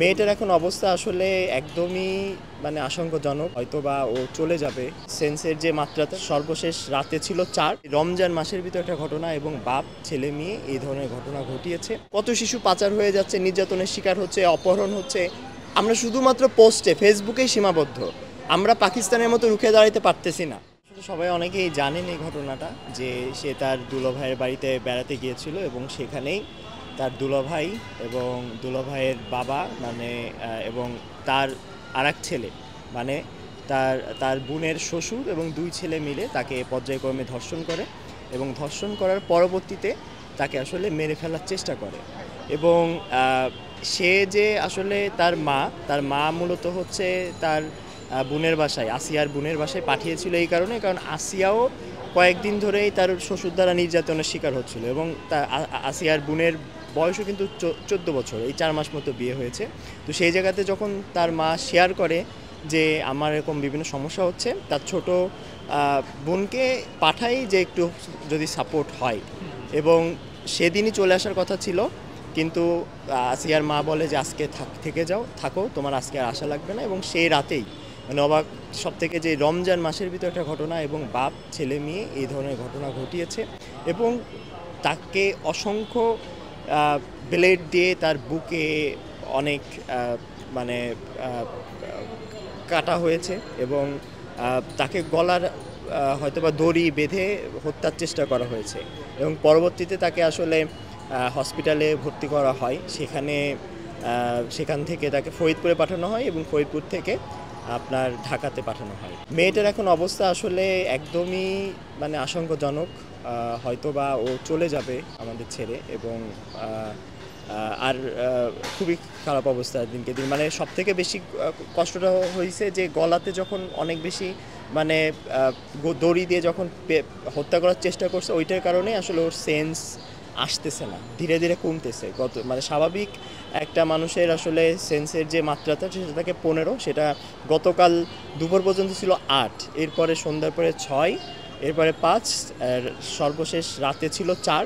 মেয়েটার এখন অবস্থা আসলে একদমই আশঙ্কাজনক। হয়তোবা ও চলে যাবে। সেন্সের যে মাত্রাটা সর্বশেষ রাতে ছিল ৪। রমজান মাসের ভিতর একটা ঘটনা এবং বাপ ছেলে মেয়ে এই ধরনের ঘটনা ঘটিয়েছে। কত শিশু পাচার হয়ে যাচ্ছে, নির্যাতনের শিকার হচ্ছে, অপহরণ হচ্ছে। আমরা শুধুমাত্র পোস্টে ফেসবুকেই সীমাবদ্ধ। আমরা পাকিস্তানের মতো রুখে দাঁড়াতে পারতেছি না। সবাই অনেকেই জানেন এই ঘটনাটা, যে সে তার দুলাভাইয়ের বাড়িতে বেড়াতে গিয়েছিল এবং সেখানেই তার দুলাভাই এবং দুলাভাইয়ের বাবা এবং তার আরেক ছেলে মানে তার তার বোনের শ্বশুর এবং দুই ছেলে মিলে তাকে পর্যায়ক্রমে ধর্ষণ করে এবং ধর্ষণ করার পরবর্তীতে তাকে আসলে মেরে ফেলার চেষ্টা করে। এবং সে যে আসলে তার মা মূলত হচ্ছে তার বোনের বাসায়, আসিয়ার বোনের বাসায় পাঠিয়েছিল এই কারণ আসিয়াও কয়েকদিন ধরেই তার শ্বশুর দ্বারা নির্যাতনের শিকার হচ্ছিল এবং আসিয়ার বোনের বয়সও কিন্তু 14 বছর, এই 4 মাস মতো বিয়ে হয়েছে। তো সেই জায়গাতে যখন তার মা শেয়ার করে যে আমার এরকম বিভিন্ন সমস্যা হচ্ছে, তার ছোট বোনকে পাঠাই যে একটু যদি সাপোর্ট হয়, এবং সেদিনই চলে আসার কথা ছিল। কিন্তু আসিয়ার মা বলে যে আজকে থেকে যাও, থাকো, তোমার আজকে আর আসা লাগবে না। এবং সেই রাতেই অবাক সব থেকে যে রমজান মাসের ভিতর একটা ঘটনা এবং বাপ ছেলে মেয়ে এই ধরনের ঘটনা ঘটিয়েছে এবং তাকে অসংখ্য ব্লেড দিয়ে তার বুকে অনেক মানে কাটা হয়েছে এবং তাকে গলার হয়তোবা দড়ি বেঁধে হত্যার চেষ্টা করা হয়েছে এবং পরবর্তীতে তাকে আসলে হসপিটালে ভর্তি করা হয়। সেখান থেকে তাকে ফরিদপুরে পাঠানো হয় এবং ফরিদপুর থেকে আপনার ঢাকাতে পাঠানো হয়। মেয়েটার এখন অবস্থা আসলে একদমই আশঙ্কাজনক। হয়তোবা ও চলে যাবে আমাদের ছেড়ে এবং আর খুবই খারাপ অবস্থা দিনকে দিন। সবথেকে বেশি কষ্টটা হয়েছে যে গলাতে যখন অনেক বেশি দড়ি দিয়ে যখন হত্যা করার চেষ্টা করছে, ওইটার কারণে আসলে ওর সেন্স আসতেছে না, ধীরে ধীরে কমতেছে। স্বাভাবিক একটা মানুষের আসলে সেন্সের যে মাত্রাটা সেটা থাকে 15, সেটা গতকাল দুপুর পর্যন্ত ছিল 8, এরপরে সন্ধ্যার পরে 6, এরপরে 5, আর সর্বশেষ রাতে ছিল 4।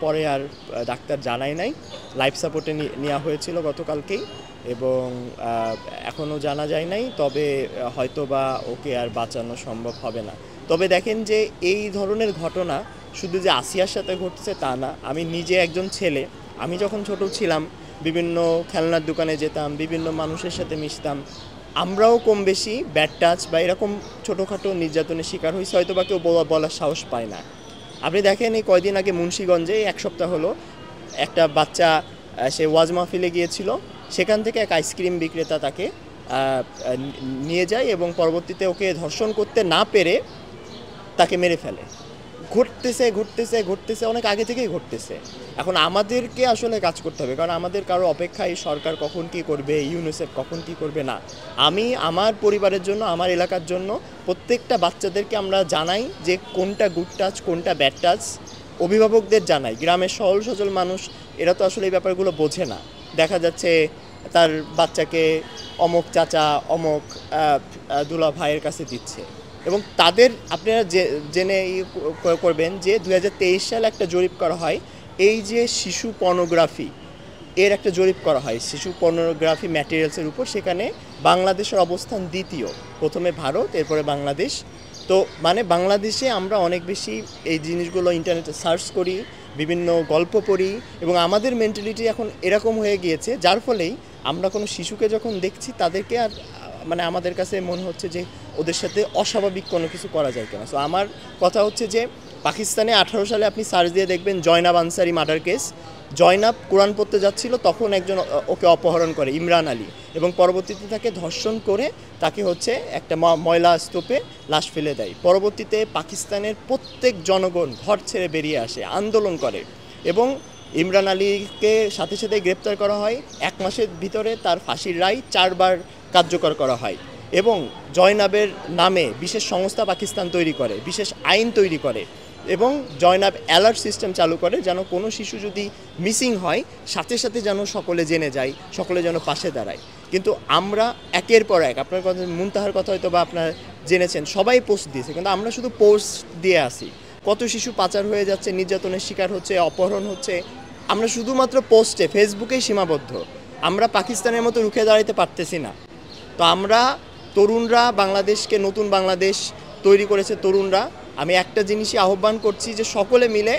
পরে আর ডাক্তার জানায় নাই। লাইফ সাপোর্টে নেওয়া হয়েছিল গতকালকেই এবং এখনও জানা যায় নাই, তবে হয়তোবা ওকে আর বাঁচানো সম্ভব হবে না। তবে দেখেন যে এই ধরনের ঘটনা শুধু যে আসিয়ার সাথে ঘটছে তা না। আমি নিজে একজন ছেলে, আমি যখন ছোট ছিলাম বিভিন্ন খেলনার দোকানে যেতাম, বিভিন্ন মানুষের সাথে মিশতাম, আমরাও কম বেশি ব্যাড টাচ বা এরকম ছোটোখাটো নির্যাতনের শিকার হয়েছে, হয়তো বা কেউ বলার সাহস পায় না। আপনি দেখেন এই কয়দিন আগে মুন্সিগঞ্জে, এক সপ্তাহ হলো, একটা বাচ্চা সে ওয়াজ মাহফিলে গিয়েছিল, সেখান থেকে এক আইসক্রিম বিক্রেতা তাকে নিয়ে যায় এবং পরবর্তীতে ওকে ধর্ষণ করতে না পেরে তাকে মেরে ফেলে। ঘটতেছে অনেক আগে থেকেই ঘটতেছে। এখন আমাদেরকে আসলে কাজ করতে হবে, কারণ আমাদের কারো অপেক্ষায় সরকার কখন কী করবে, ইউনিসেফ কখন কী করবে না। আমি আমার পরিবারের জন্য, আমার এলাকার জন্য প্রত্যেকটা বাচ্চাদেরকে আমরা জানাই যে কোনটা গুড টাচ, কোনটা ব্যাড টাচ, অভিভাবকদের জানাই। গ্রামের সহল সজল মানুষ এরা তো আসলে এই ব্যাপারগুলো বোঝে না। দেখা যাচ্ছে তার বাচ্চাকে অমুক চাচা, অমুক দুলা ভাইয়ের কাছে দিচ্ছে এবং তাদের আপনারা জেনে করবেন যে 2023 সালে একটা জরিপ করা হয়, এই যে শিশু পর্নোগ্রাফি এর একটা জরিপ করা হয় শিশু পর্নোগ্রাফি ম্যাটেরিয়ালসের উপর। সেখানে বাংলাদেশের অবস্থান দ্বিতীয়, প্রথমে ভারত, এরপরে বাংলাদেশ। তো বাংলাদেশে আমরা অনেক বেশি এই জিনিসগুলো ইন্টারনেটে সার্চ করি, বিভিন্ন গল্প পড়ি এবং আমাদের মেন্টালিটি এখন এরকম হয়ে গিয়েছে, যার ফলেই আমরা কোনো শিশুকে যখন দেখছি তাদেরকে আর আমাদের কাছে মনে হচ্ছে যে ওদের সাথে অস্বাভাবিক কোনো কিছু করা যায় কিনা। সো আমার কথা হচ্ছে যে পাকিস্তানে 18 সালে আপনি সার্চ দিয়ে দেখবেন জয়নাব আনসারি মার্ডার কেস। জয়নাব কোরআন পড়তে যাচ্ছিল, তখন একজন ওকে অপহরণ করে, ইমরান আলী, এবং পরবর্তীতে তাকে ধর্ষণ করে তাকে একটা ময়লা স্তূপে লাশ ফেলে দেয়। পরবর্তীতে পাকিস্তানের প্রত্যেক জনগণ ঘর ছেড়ে বেরিয়ে আসে, আন্দোলন করে এবং ইমরান আলীকে সাথে সাথে গ্রেপ্তার করা হয়। 1 মাসের ভিতরে তার ফাঁসির রায় 4 বার কার্যকর করা হয় এবং জয়নাবের নামে বিশেষ সংস্থা পাকিস্তান তৈরি করে, বিশেষ আইন তৈরি করে এবং জয়নাব অ্যালার্ট সিস্টেম চালু করে, যেন কোনো শিশু যদি মিসিং হয় সাথে সাথে যেন সকলে জেনে যায়, সকলে যেন পাশে দাঁড়ায়। কিন্তু আমরা একের পর এক, আপনার কথা মুনতাহার কথা হয়তো বা আপনারা জেনেছেন, সবাই পোস্ট দিয়েছে, কিন্তু আমরা শুধু পোস্ট দিয়ে আসি। কত শিশু পাচার হয়ে যাচ্ছে, নির্যাতনের শিকার হচ্ছে, অপহরণ হচ্ছে। আমরা শুধুমাত্র পোস্টে ফেসবুকেই সীমাবদ্ধ। আমরা পাকিস্তানের মতো রুখে দাঁড়াইতে পারতেছি না। তো আমরা তরুণরা বাংলাদেশকে নতুন বাংলাদেশ তৈরি করেছে তরুণরা। আমি একটা জিনিসই আহ্বান করছি যে সকলে মিলে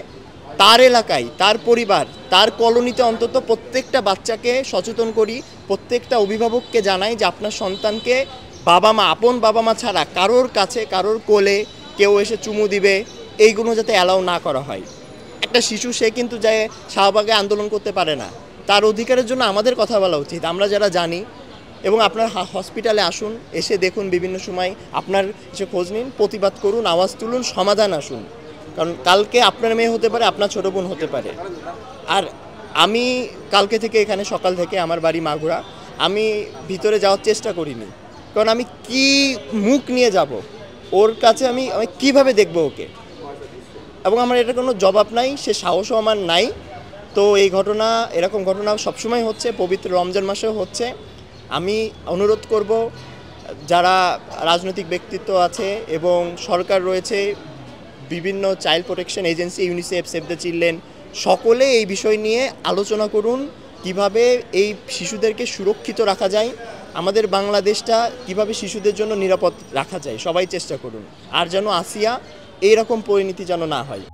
তার এলাকায়, তার পরিবার, তার কলোনিতে অন্তত প্রত্যেকটা বাচ্চাকে সচেতন করি, প্রত্যেকটা অভিভাবককে জানাই যে আপনার সন্তানকে বাবা মা, আপন বাবা মা ছাড়া কারোর কাছে, কারোর কোলে কেউ এসে চুমু দিবে, এইগুলো যাতে অ্যালাউ না করা হয়। একটা শিশু সে কিন্তু যায় শাহবাগে আন্দোলন করতে পারে না, তার অধিকারের জন্য আমাদের কথা বলা উচিত, আমরা যারা জানি। এবং আপনার হসপিটালে আসুন, এসে দেখুন, বিভিন্ন সময় আপনার এসে খোঁজ নিন, প্রতিবাদ করুন, আওয়াজ তুলুন, সমাধান আসুন। কারণ কালকে আপনার মেয়ে হতে পারে, আপনার ছোটো বোন হতে পারে। আর আমি কালকে থেকে এখানে সকাল থেকে আমার বাড়ি মাগুরা, আমি ভিতরে যাওয়ার চেষ্টা করিনি, কারণ আমি কি মুখ নিয়ে যাব ওর কাছে, আমি কিভাবে দেখব ওকে, এবং আমার এটা কোনো জবাব নাই, সে সাহসও আমার নাই। তো এই ঘটনা, এরকম ঘটনা সবসময় হচ্ছে, পবিত্র রমজান মাসেও হচ্ছে। আমি অনুরোধ করব যারা রাজনৈতিক ব্যক্তিত্ব আছে এবং সরকার রয়েছে, বিভিন্ন child protection agency, UNICEF, save the children, সকলে এই বিষয় নিয়ে আলোচনা করুন, কিভাবে এই শিশুদেরকে সুরক্ষিত রাখা যায়, আমাদের বাংলাদেশটা কিভাবে শিশুদের জন্য নিরাপদ রাখা যায়, সবাই চেষ্টা করুন। আর যেন আসিয়া এইরকম পরিণতি যেন না হয়।